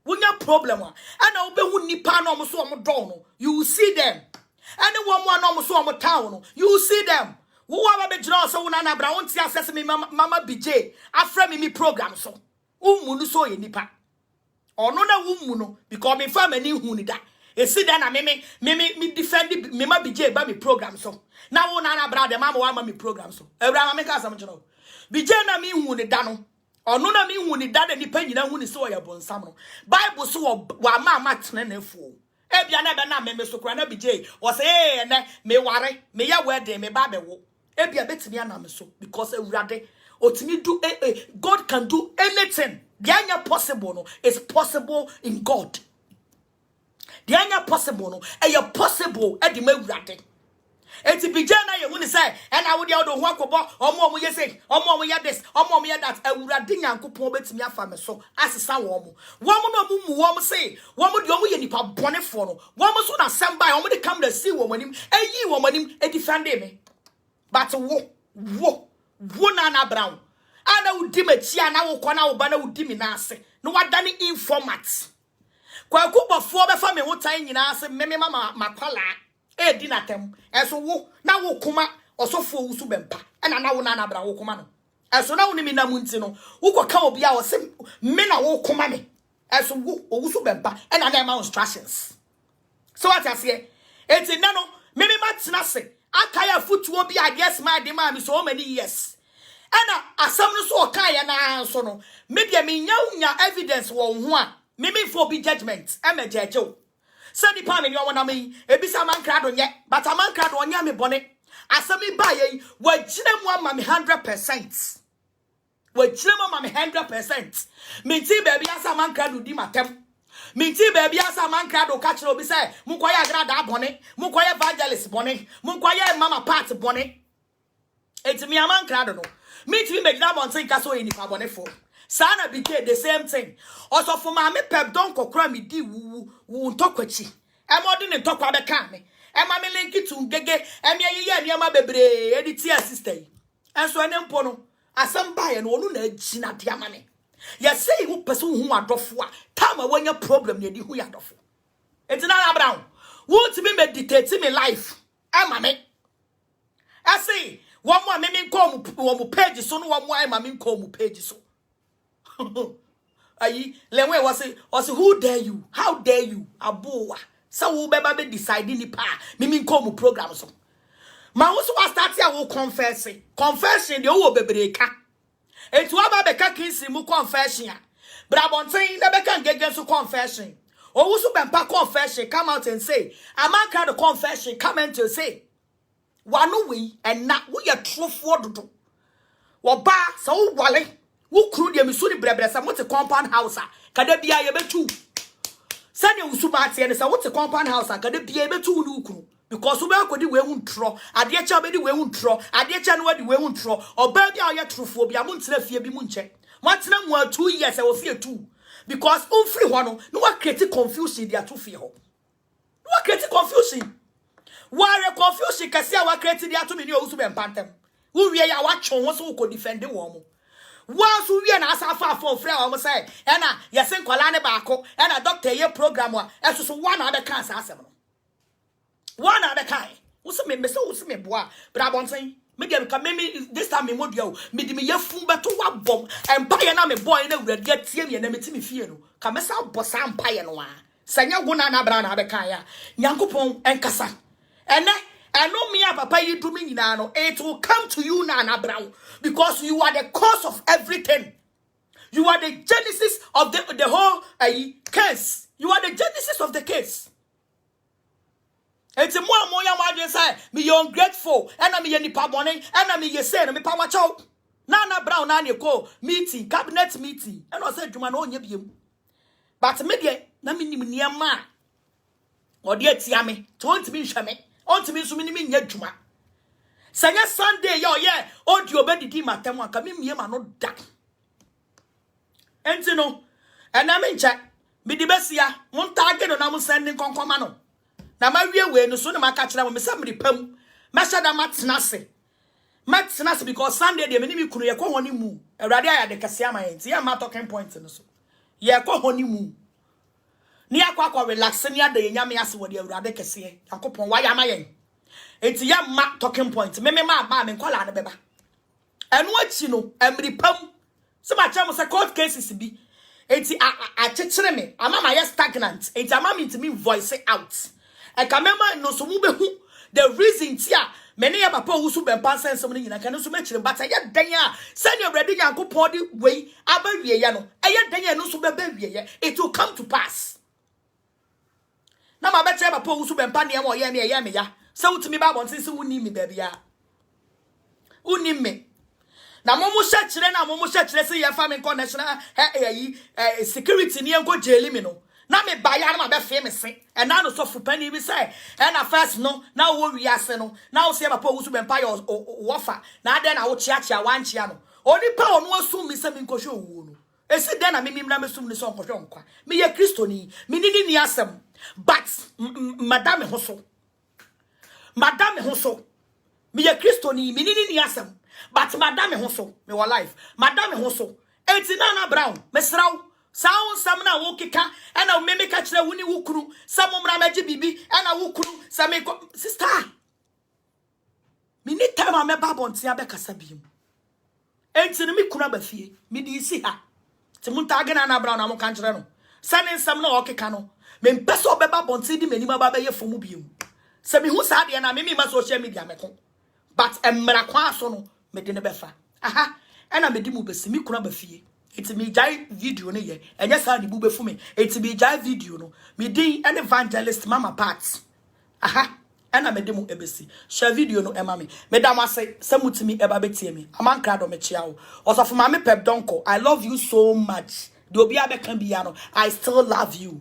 When your problem, and I'll be who nipan almost so you will see them. Anyone almost so town, you will see them. Whoever be drawn so Nana Brown, says me, Mama BJ, after me program so. Munu so ye nipa. Or no, woman, because me family hunida. You see, then I me defend me, Mama BJ by me program so. Now, Nana Brown, the Mama me program so. Abraham make us some job. BJ na me hunidano. Or no, na me hunidad and depending on who is so your bon samno. Bible so wa mama tene fool. Ebia na na me so kra na BJ was and me ware me ya wedding me ba be wo ebia betimi anam so because ewurade otimi do God can do anything. The anya possible no is possible in God. The anya possible no e possible e di ma ewurade. Enti BJ na ye huni say and I would ya do ho akobo omo ye say omo ye this omo ye that ewurade nyankopon betimi afa me so asesa wo mo no mu wo mo say wo mo de omo ye nipa bonefo no wo mo so na samba omo de come the see wo manim eyi wo manim e defend me but wo na Brown ana wo di machi ana wo kona wo ba na wo di mi na ase no wadane informat kwa kubofo be fa me ho tan nyina ase me mama makwala e di natem eso wo na wo kuma osofo wo su bempa na na wo na Brown wo kuma no eso na wo ni mi na munti no wo koka obi a wo se me na wo kuma me eso wo su bempa na na ma instructions so what I say eti na no me matena se akaya futuo bi against my demand so many years and asam no so okaya na so no me dia me nya evidence wo ho a me for be judgment e me judge o so di pa me ni wona me ebisa man krado nye but man krado onya me bone asam ba ye wagina mu ama me 100% wagina mu ama me 100% me ti baby asam man krado di matem minti baby asa man krado catch no be say munkoya agrada bone munkoya evangelist bone munkoya mama part bone enti me man krado no minti me gina bon tin kaso eni pa bone for sana bike the same thing also for ma me pep don kokora me di wu ntokwachi e modin ntokwa be kan me e ma me link to ngege e me ye niam bebre editi assistant enso ene mpo no asem ba ye no onu na agina de amane ya say who person who adofo a time when your problem ye di who ya adofo enti na Brown won't be meditate me life ama me I say one more me come page so no one more ama me come page so ayi lenwe was who dare you how dare you aboa so wo be ba be decide ni pa me come program so ma wo so start ya wo confession de wo bebreka enti wa ba be ka kinsi mu confession a brabonten na be ka ngege so confession Owusu Bempa confession, come out and say, a man kind of confession, come out and say, one we and not we are true for do. Wa so wale, who crew the Missouri Brebre, some what's a compound house, can there be able to? Send you Subati and say, what's a compound house, can there be able to look? Because we are going to won't throw, a dear child, we won't throw, a dear child, we won't throw, or baby, I are true for be a month left here be munche. Once no more 2 years, I will fear too. Because all free one, no one created confusion, they are too fear. No one created confusion. Why a confusion can see our created the atom in your Usum and Pantam. Who we are watching once who could defend the woman. Once we are as far from Freya, I must say, Anna, yes, and Colane Barco, and a doctor, your programmer, as one other cancer. One other kind. What's me, Mr. me, boy, but I won't say, Miguel, come me this time in Modio, made me a fool, but to what bomb, and pie and I'm a boy in a red get Timmy and Timmy Fiano. Come as out, but some pie and one. Sanya Gunana Brana Abekaya, Yankupon and Cassa. And I know me, Papa, you do me now, it will come to you, Nana Brown, because you are the cause of everything. You are the genesis of the whole case. You are the genesis of the case. It's a more young say, me ungrateful, and I'm any pabone, and I'm ye say, me power chow. Nana Brown, Nanya ko meeting, cabinet meeting, and I said to my own yim. But maybe, Namini near ma. Or dear Tiame, 20 minutes, shame, on to me so many yet juma. Sanya Sunday, yeah, on to your bed, Dima, Tamwa, come in, yam, no duck. And no, and I'm in chat, me the best ya, one target on I'm sending concomano. Na ma wie we no so na maka kira me samri pam ma sha da matnase because Sunday de me ni kunu ye ko honi mu awrade aya de kase amayen ya ma talking point no so ye ko honi mu ni akwa relax ni ada ye nyame ase wo de awrade kase yakopon wa ya mayen enti ya ma talking point me ma me nkola na beba enu achi no amri pam se ma cha mo se court cases bi enti a chechire me ama ma ye stagnant enti ama me ntimi voice out. I can remember no so mubehu the reason tia many ya papa who su bempa sense some nyina kan so mechire but ya dan ya send you ready yankopon de wey abawie ya no eya dan ya no so beba wie ya it will come to pass na ma beche papa who su bempa ne ya me ya se wutimi ba bon sense wuni mi ba bia uni me na momo sha kire na momo sha kire se ya family national security ni enko jeli mi no na me baya na ma be fe me se and now so fu pani bi say and na first no na wo wi ase no na wo se papa wo su be mpa yo wofa na den na wo chia wanchia no oni pa onu asum mi se mi nkohwe owu no esi den na me na me sum ni so nkohwe nkwa me ye kristoni me ni asem but madam ho so me ye kristoni me ni asem but madam ho so me wa life madam ho so enti na brown me sraw Sound some na wokika and I'll make catch the winnie wukru, some mamaji bibi, and I wukru, some sister. Me need time I me babon tiabeka sabim. Enti me kuna bafie, me di si ha. Timuntagen and brown amo kanjreno. Sending some no okikano. Me peso beba bonti di menima baba ye for mubium. Semi who sad and I made my social media meko. But emrakwa sono me dine befa. Aha, and I made mu besi me kuna bafie. It's me jai video ne ye and yes I bube for me it's me jai video no me din an evangelist mama parts aha and I made mu ebesi share video no ema me dama say samutimi eba betie me amanka do me chia wo also for mama pep donko I love you so much the obi abeka bia no I still love you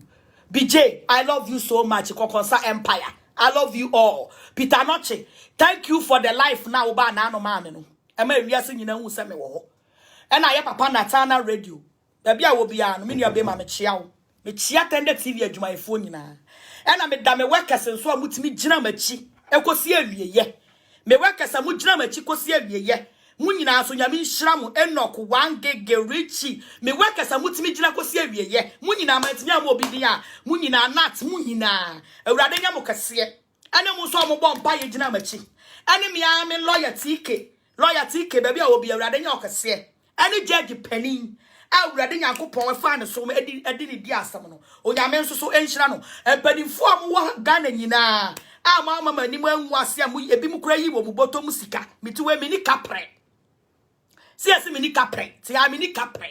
BJ I love you so much Kokonsa Empire I love you all Peter Noche thank you for the life now ba na no ma me no ema wiase nyina hu se me wo and I papa Natana radio. Baby, I will be on many of them. I'm a chiao. Me chia tended TV at my phone. And I made dame workers and so I put me jinamachi. Eko see ye. Me workers and mujinamachi ko see ye. Munina so yami shramu enok one gig richi. Me workers and put me jinako see ye. Munina might me mobidia. Munina nat munina. A radenia mocasia. And I was all bomb by jinamachi. And me I am loyalty. Loyalty, baby, I will be a radenia casia. Any judge penny, I would rather Yankopon find so many diasamano, or Yamen so enshano, and penny form one gun and yina. Ah, mamma, anyone was a bimukray or muboto musica, me to a mini capre. See as a mini capre, see a mini capre.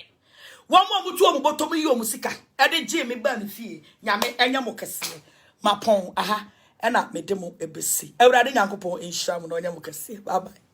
One more to bottom you musica. Ede J me burn fee. Yame enya mokasi. Ma pon aha. Ena me demo ebesi. Ewrade nyankopon insham no enya mokasi. Bye bye.